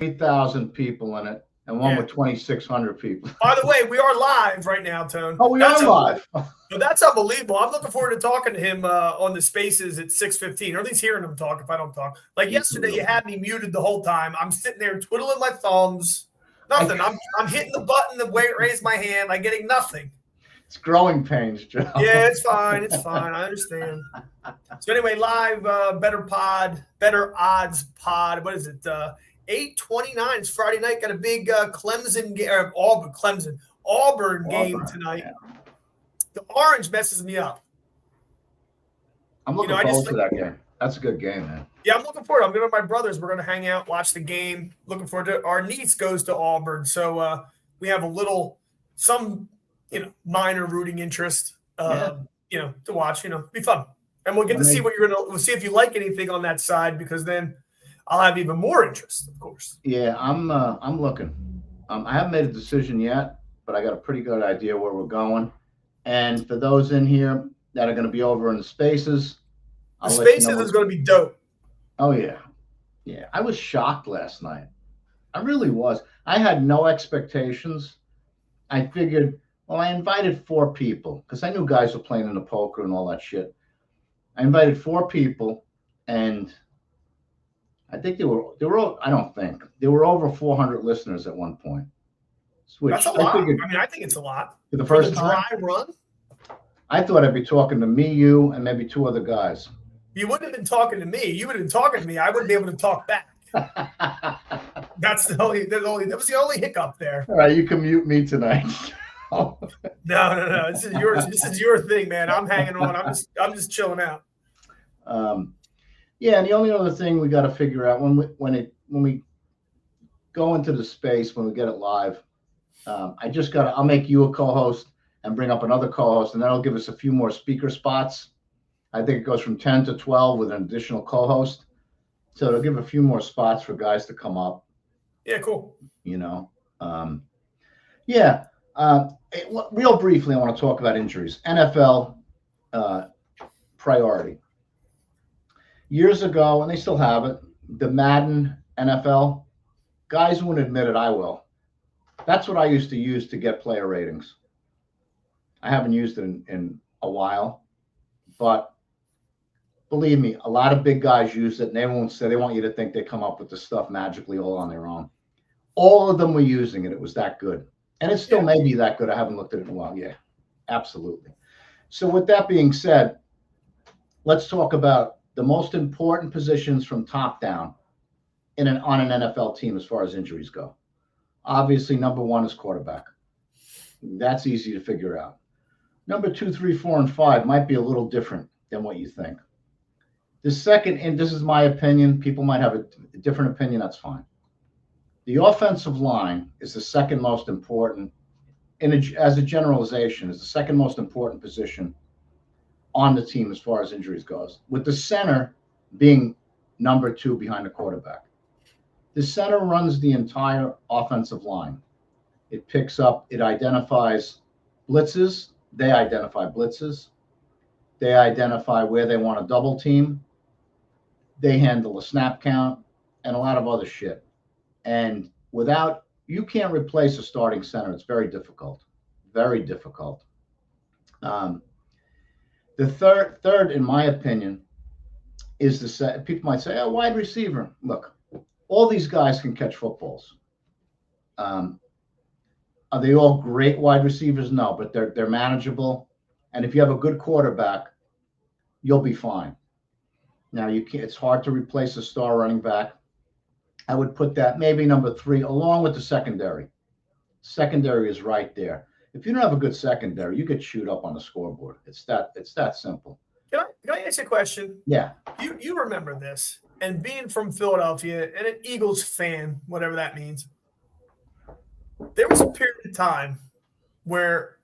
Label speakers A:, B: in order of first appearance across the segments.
A: 3,000 people in it, and one with 2,600 people.
B: By the way, we are live right now, Tone.
A: Oh, we are live.
B: That's unbelievable. I'm looking forward to talking to him on the Spaces at 6:15, or at least hearing him talk if I don't talk. Like yesterday, you had me muted the whole time. I'm sitting there twiddling my thumbs. Nothing. I'm hitting the button to raise my hand. I'm getting nothing.
A: It's growing pains, Joe.
B: Yeah, it's fine. It's fine. I understand. So anyway, live, better odds pod. What is it? 8:29. It's Friday night. Got a big Clemson game, Auburn game tonight. Yeah. The orange messes me up.
A: I'm looking forward to that game. That's a good game, man.
B: Yeah, I'm looking forward. I'm going with my brothers. We're going to hang out, watch the game. Looking forward to it. Our niece goes to Auburn, so we have some minor rooting interest. To watch. Be fun, and we'll get to see we'll see if you like anything on that side, because then I'll have even more interest, of course.
A: Yeah, I'm looking. I haven't made a decision yet, but I got a pretty good idea where we're going. And for those in here that are going to be over in the Spaces,
B: is going to be dope.
A: Oh yeah, yeah. I was shocked last night. I really was. I had no expectations. I figured, well, I invited 4 people because I knew guys were playing in the poker and all that shit. I invited 4 people, and I think there were over 400 listeners at one point.
B: That's a lot. I think it's a lot.
A: For the first
B: dry run? I
A: thought I'd be talking to me, you, and maybe 2 other guys.
B: You wouldn't have been talking to me. You would have been talking to me. I wouldn't be able to talk back. That was the only hiccup there.
A: All right, you can mute me tonight.
B: No. This is your thing, man. I'm hanging on. I'm just chilling out.
A: Yeah, and the only other thing we got to figure out when we go into the space, when we get it live, I'll make you a co-host and bring up another co-host, and that'll give us a few more speaker spots. I think it goes from 10 to 12 with an additional co-host. So it'll give a few more spots for guys to come up.
B: Yeah, cool.
A: Real briefly, I want to talk about injuries. NFL priority. Years ago, and they still have it, the Madden NFL, guys wouldn't admit it, I will. That's what I used to use to get player ratings. I haven't used it in a while, but believe me, a lot of big guys use it, and they want you to think they come up with the stuff magically all on their own. All of them were using it. It was that good. And it still may be that good. I haven't looked at it in a while. Yeah, absolutely. So with that being said, let's talk about the most important positions from top down on an NFL team as far as injuries go. Obviously, number 1 is quarterback. That's easy to figure out. Number 2, 3, 4, and 5 might be a little different than what you think. The second, and this is my opinion, people might have a different opinion, that's fine. The offensive line is the second most important, as a generalization, is the second most important position on the team as far as injuries goes, with the center being number 2 behind the quarterback. The center runs the entire offensive line. It identifies blitzes. They identify blitzes. They identify where they want to double team. They handle the snap count and a lot of other shit. And you can't replace a starting center. It's very difficult. Very difficult. The third, in my opinion, is people might say, oh, wide receiver. Look, all these guys can catch footballs. Are they all great wide receivers? No, but they're manageable. And if you have a good quarterback, you'll be fine. Now, it's hard to replace a star running back. I would put that maybe number 3, along with the secondary. Secondary is right there. If you don't have a good secondary, you get chewed up on the scoreboard. It's that simple.
B: Can I ask you a question?
A: Yeah.
B: You remember this, and being from Philadelphia and an Eagles fan, whatever that means, there was a period of time where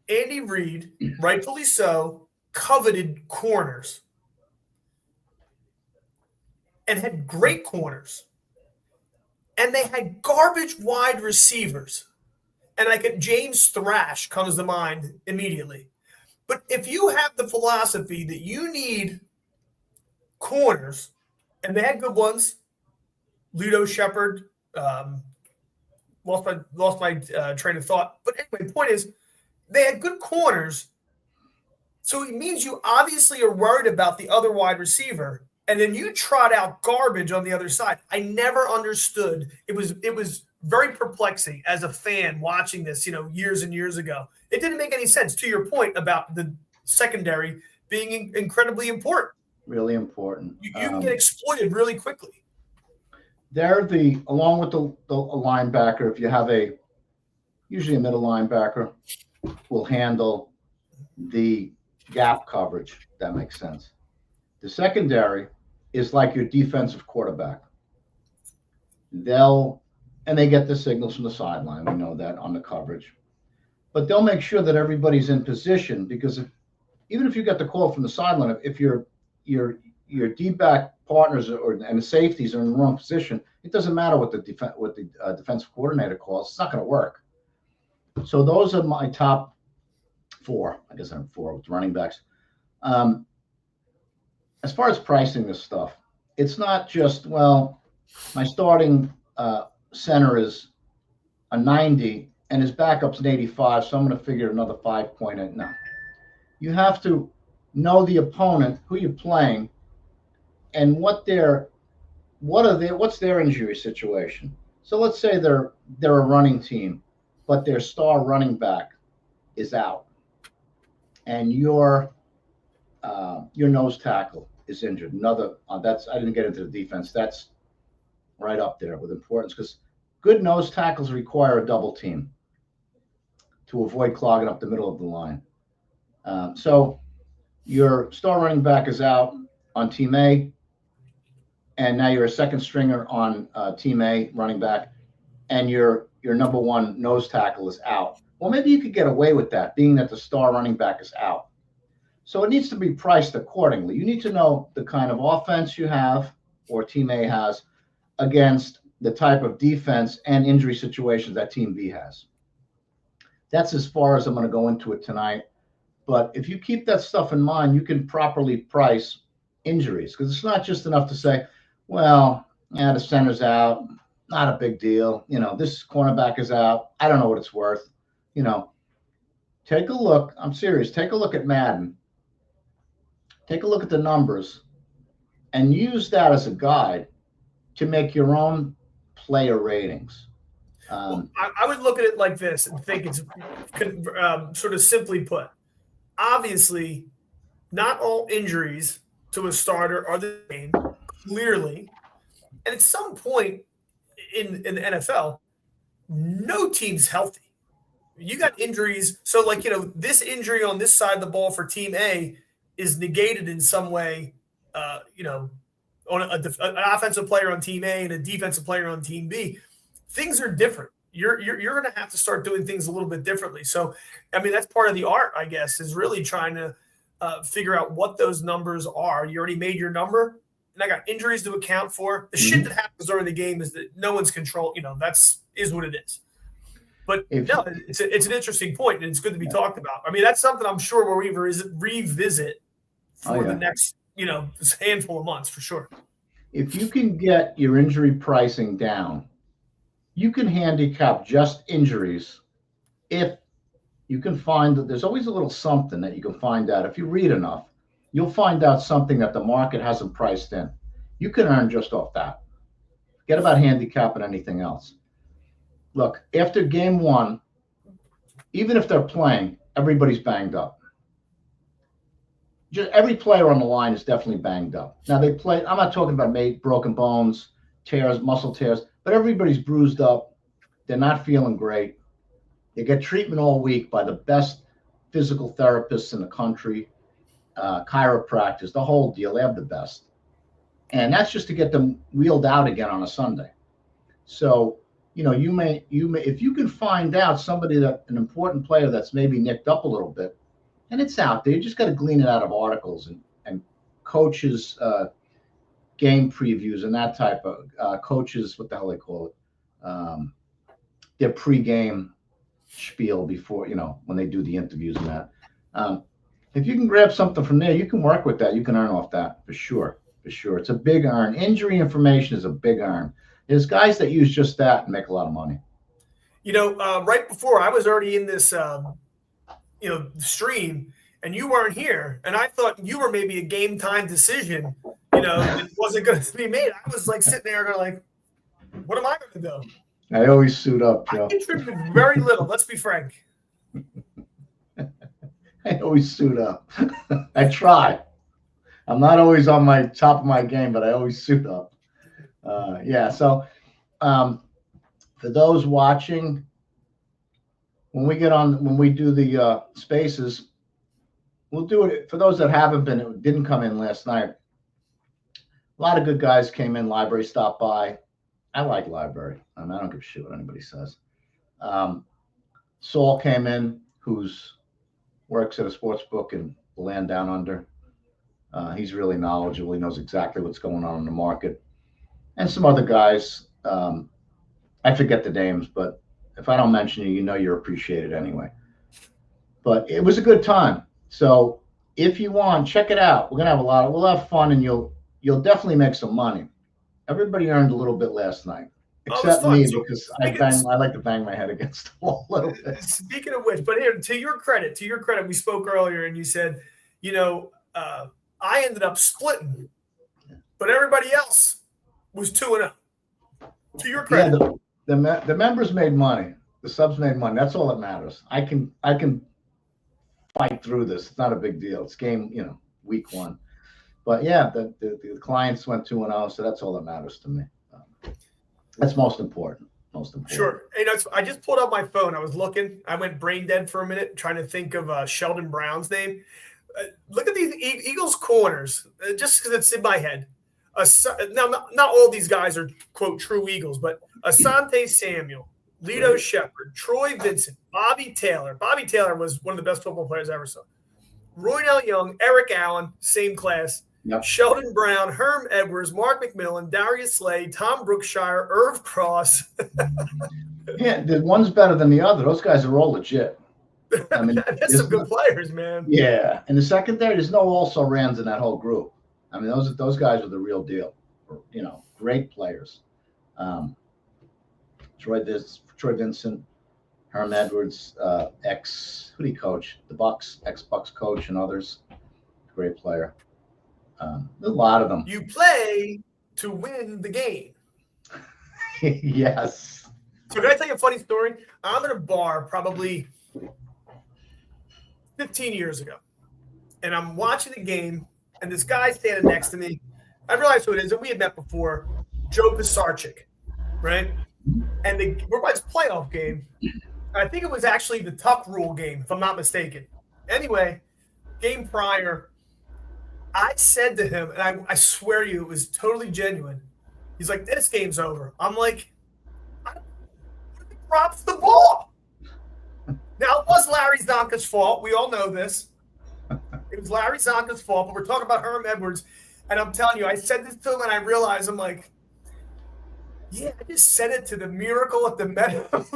B: Andy Reid, rightfully so, coveted corners and had great corners. And they had garbage wide receivers. And James Thrash comes to mind immediately. But if you have the philosophy that you need corners, and they had good ones, Ludo Shepherd. Lost my train of thought. But anyway, point is, they had good corners. So it means you obviously are worried about the other wide receiver, and then you trot out garbage on the other side. I never understood. It was very perplexing as a fan watching this, years and years ago. It didn't make any sense, to your point about the secondary being incredibly important.
A: Really important.
B: You can get exploited really quickly.
A: They're along with the linebacker, if you have usually a middle linebacker, will handle the gap coverage. That makes sense. The secondary is like your defensive quarterback. They get the signals from the sideline. We know that on the coverage, but they'll make sure that everybody's in position, because even if you get the call from the sideline, if your D-back partners and the safeties are in the wrong position, it doesn't matter what the defensive coordinator calls. It's not going to work. So those are my top four. I guess I'm four with running backs. As far as pricing this stuff, it's not just, well, my starting center is a 90 and his backup's an 85, so I'm going to figure another 5 point in. No. You have to know the opponent, who you're playing, and what's their injury situation. So let's say they're a running team, but their star running back is out, and your nose tackle is injured. I didn't get into the defense. That's right up there with importance, because good nose tackles require a double team to avoid clogging up the middle of the line. So your star running back is out on team A, and now you're a second stringer on team A running back, and your number one nose tackle is out. Well, maybe you could get away with that, being that the star running back is out. So it needs to be priced accordingly. You need to know the kind of offense you have, or team A has, against the type of defense and injury situations that team B has. That's as far as I'm going to go into it tonight. But if you keep that stuff in mind, you can properly price injuries, because it's not just enough to say, well, yeah, the center's out, not a big deal. This cornerback is out. I don't know what it's worth. Take a look. I'm serious. Take a look at Madden. Take a look at the numbers and use that as a guide to make your own player ratings.
B: I would look at it like this and think it's sort of simply put. Obviously, not all injuries to a starter are the same, clearly. And at some point in the NFL, no team's healthy. You got injuries. So, this injury on this side of the ball for Team A is negated in some way, on an offensive player on Team A and a defensive player on Team B. Things are different. You're going to have to start doing things a little bit differently. So, that's part of the art, I guess, is really trying to figure out what those numbers are. You already made your number, and I got injuries to account for. The shit that happens during the game is that no one's control. Is what it is. But it's an interesting point, and it's good to be talked about. That's something I'm sure we'll revisit for the next, handful of months for sure.
A: If you can get your injury pricing down, you can handicap just injuries. If you can find that there's always a little something that you can find out. If you read enough, you'll find out something that the market hasn't priced in. You can earn just off that. Forget about handicapping anything else. Look, after game one, even if they're playing, everybody's banged up. Just every player on the line is definitely banged up. Now they play. I'm not talking about broken bones, tears, muscle tears, but everybody's bruised up. They're not feeling great. They get treatment all week by the best physical therapists in the country, chiropractors, the whole deal. They have the best, and that's just to get them wheeled out again on a Sunday. So, you may if you can find out an important player that's maybe nicked up a little bit. And it's out there. You just got to glean it out of articles and coaches' game previews and that type of coaches, what the hell they call it, their pregame spiel before, when they do the interviews and that. If you can grab something from there, you can work with that. You can earn off that for sure. For sure. It's a big earn. Injury information is a big earn. There's guys that use just that and make a lot of money.
B: Right before I was already in this, stream, and you weren't here, and I thought you were maybe a game time decision. It wasn't going to be made. I was like sitting there, going like, what am I going to do?
A: I always suit up, Joe.
B: I contributed very little. Let's be frank.
A: I always suit up. I try. I'm not always on my top of my game, but I always suit up. So for those watching, when we do the spaces, we'll do it for those that didn't come in last night. A lot of good guys came in. Library stopped by. I like Library. I don't give a shit what anybody says. Saul came in, works at a sports book in the land down under. He's really knowledgeable. He knows exactly what's going on in the market. And some other guys. I forget the names, but if I don't mention you, you're appreciated anyway. But it was a good time. So if you want, check it out. We're gonna have we'll have fun, and you'll definitely make some money. Everybody earned a little bit last night, except me, because I like to bang my head against the wall a little bit.
B: Speaking of which, but here, to your credit, we spoke earlier, and you said, I ended up splitting, but everybody else was 2-0. To your credit.
A: Yeah, the members made money. The subs made money. That's all that matters. I can fight through this. It's not a big deal. It's game, week 1. But yeah, the clients went 2-0, so that's all that matters to me. That's most important.
B: Sure. I just pulled up my phone. I was looking. I went brain dead for a minute, trying to think of Sheldon Brown's name. Look at these Eagles corners, just because it's in my head. Now, not all these guys are, quote, true Eagles, but Asante Samuel, Lito Shepherd, Troy Vincent, Bobby Taylor. Bobby Taylor was one of the best football players I ever saw. Roydell Young, Eric Allen, same class. Yep. Sheldon Brown, Herm Edwards, Mark McMillan, Darius Slay, Tom Brookshire, Irv Cross.
A: Yeah, the one's better than the other. Those guys are all legit.
B: That's some good players, man.
A: Yeah, in the secondary, there's no also-rans in that whole group. Those guys are the real deal. Great players. Troy Vincent, Herm Edwards, who did he coach? The Bucks, ex-Bucks coach, and others. Great player. A lot of them.
B: You play to win the game.
A: Yes.
B: So can I tell you a funny story? I'm in a bar probably 15 years ago, and I'm watching the game, and this guy standing next to me, I realized who it is, and we had met before, Joe Pisarcik, right? And we're by this playoff game. I think it was actually the Tuck Rule game, if I'm not mistaken. Anyway, game prior, I said to him, and I swear to you, it was totally genuine. He's like, this game's over. I'm like, drops the ball. Now, it was Larry Zonka's fault. We all know this. It was Larry Zonka's fault, but we're talking about Herm Edwards. And I'm telling you, I said this to him, and I realized, I'm like, yeah, I just said it to the Miracle at the Meadowlands.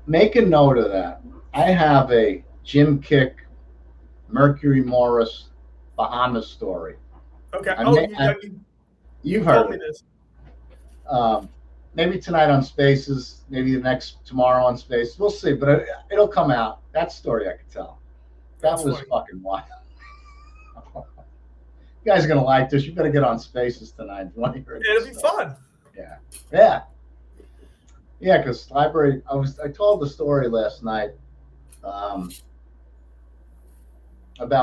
A: Make a note of that. I have a Jim Kick, Mercury Morris, Bahamas story.
B: Okay.
A: You've heard of this. Maybe tonight on Spaces, maybe tomorrow on Spaces. We'll see, but it'll come out. That story I could tell. That was funny. Fucking wild. You guys are gonna like this. You better get on Spaces tonight. It'll
B: be fun.
A: Yeah. Because Library. I told the story last night about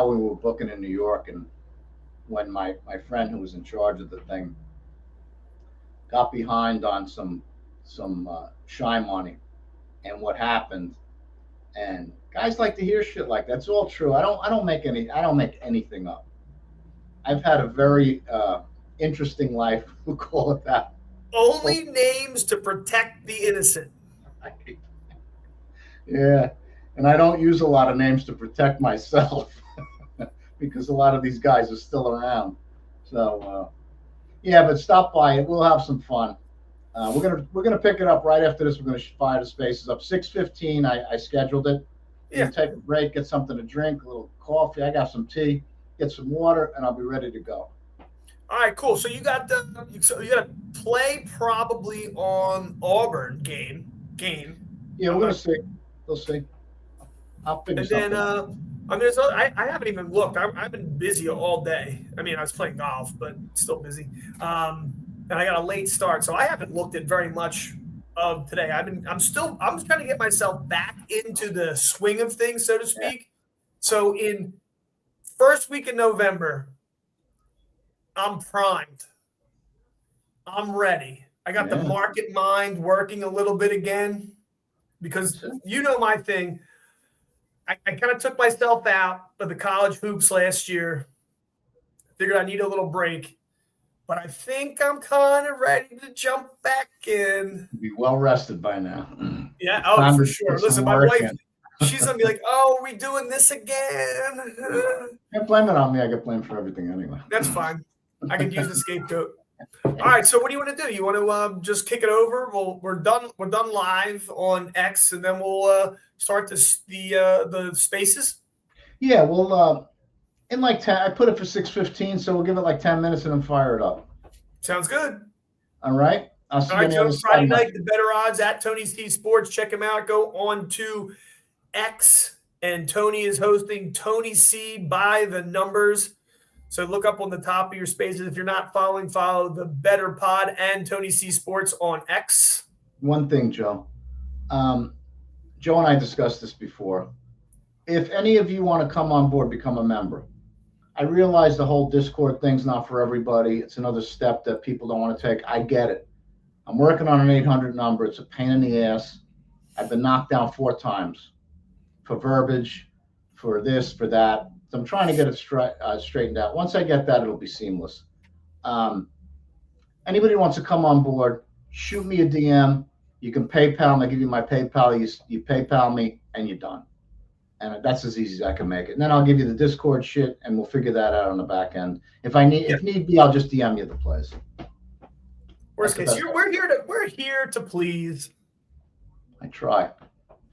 A: when we were booking in New York, and when my friend who was in charge of the thing got behind on some shy money and what happened. And guys like to hear shit like that's all true. I don't make anything up. I've had a very interesting life. We'll call it that.
B: Only names to protect the innocent.
A: Yeah, and I don't use a lot of names to protect myself because a lot of these guys are still around. So but stop by it. We'll have some fun. We're gonna pick it up right after this. We're gonna fire the Spaces up 6:15. I scheduled it. Yeah. Take a break, get something to drink, a little coffee. I got some tea, get some water, and I'll be ready to go.
B: All right, cool. So you got to play probably on Auburn game.
A: Yeah,
B: I'm
A: we're gonna
B: not,
A: see. We'll see. I'll figure
B: and then
A: something out.
B: I haven't even looked. I've been busy all day. I mean, I was playing golf, but still busy. And I got a late start, so I haven't looked at very much of today. I'm trying to get myself back into the swing of things, so to
A: Yeah,
B: speak. So in first week in November, I'm primed. I'm ready. I got the
A: yeah,
B: market mind working a little bit again because
A: that's it.
B: you know my thing. I kind of took myself out of the college hoops last year. Figured I need a little break, but I think I'm kind of ready to jump back in.
A: Be well rested by now.
B: Yeah,
A: It's
B: oh,
A: time
B: for
A: to put
B: sure.
A: some
B: Listen, my
A: work
B: wife,
A: in.
B: she's gonna be like, "Oh, are we doing this again?"
A: Can't blame it on me. I get blamed for everything anyway.
B: That's fine. I could use the scapegoat. All right. So what do you want to do? You want to just kick it over? We're done. We're done live on X, and then we'll start the spaces.
A: Yeah, well, in like 10, I put it for 6:15, so we'll give it like 10 minutes and then fire it up.
B: Sounds good.
A: All right. I'll see
B: All
A: you on
B: right.
A: the other
B: So
A: side,
B: Friday
A: my
B: night, the better odds at TonyCSports. Check him out. Go on to X, and Tony is hosting Tony C by the numbers. So look up on the top of your spaces. If you're not following, follow the Better Pod and Tony C Sports on X.
A: one thing, Joe. Um, Joe and I discussed this before. If any of you want to come on board, become a member. I realize the whole Discord thing's not for everybody. It's another step that people don't want to take. I get it. I'm working on an 800 number. It's a pain in the ass. I've been knocked down 4 times for verbiage, for this, for that. So I'm trying to get it straightened out. Once I get that, it'll be seamless. Um, Anybody who wants to come on board, shoot me a DM. You can PayPal me. I give you my PayPal. You PayPal me, and you're done. And that's as easy as I can make it. And then I'll give you the Discord shit, and we'll figure that out on the back end.
B: Yeah.
A: If need be, I'll just DM you the plays.
B: Worst
A: That's
B: case,
A: the best
B: we're here to please.
A: I try.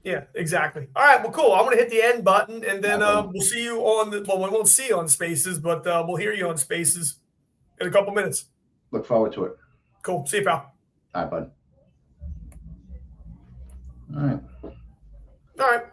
B: Yeah, exactly. All right, well, cool. I'm gonna hit the end button, and then
A: Yeah, buddy.
B: we'll see you on the. Well, we won't see you on Spaces, but we'll hear you on Spaces in a couple minutes.
A: Look forward to it.
B: Cool. See you, pal.
A: All right, bud. All right.
B: All right.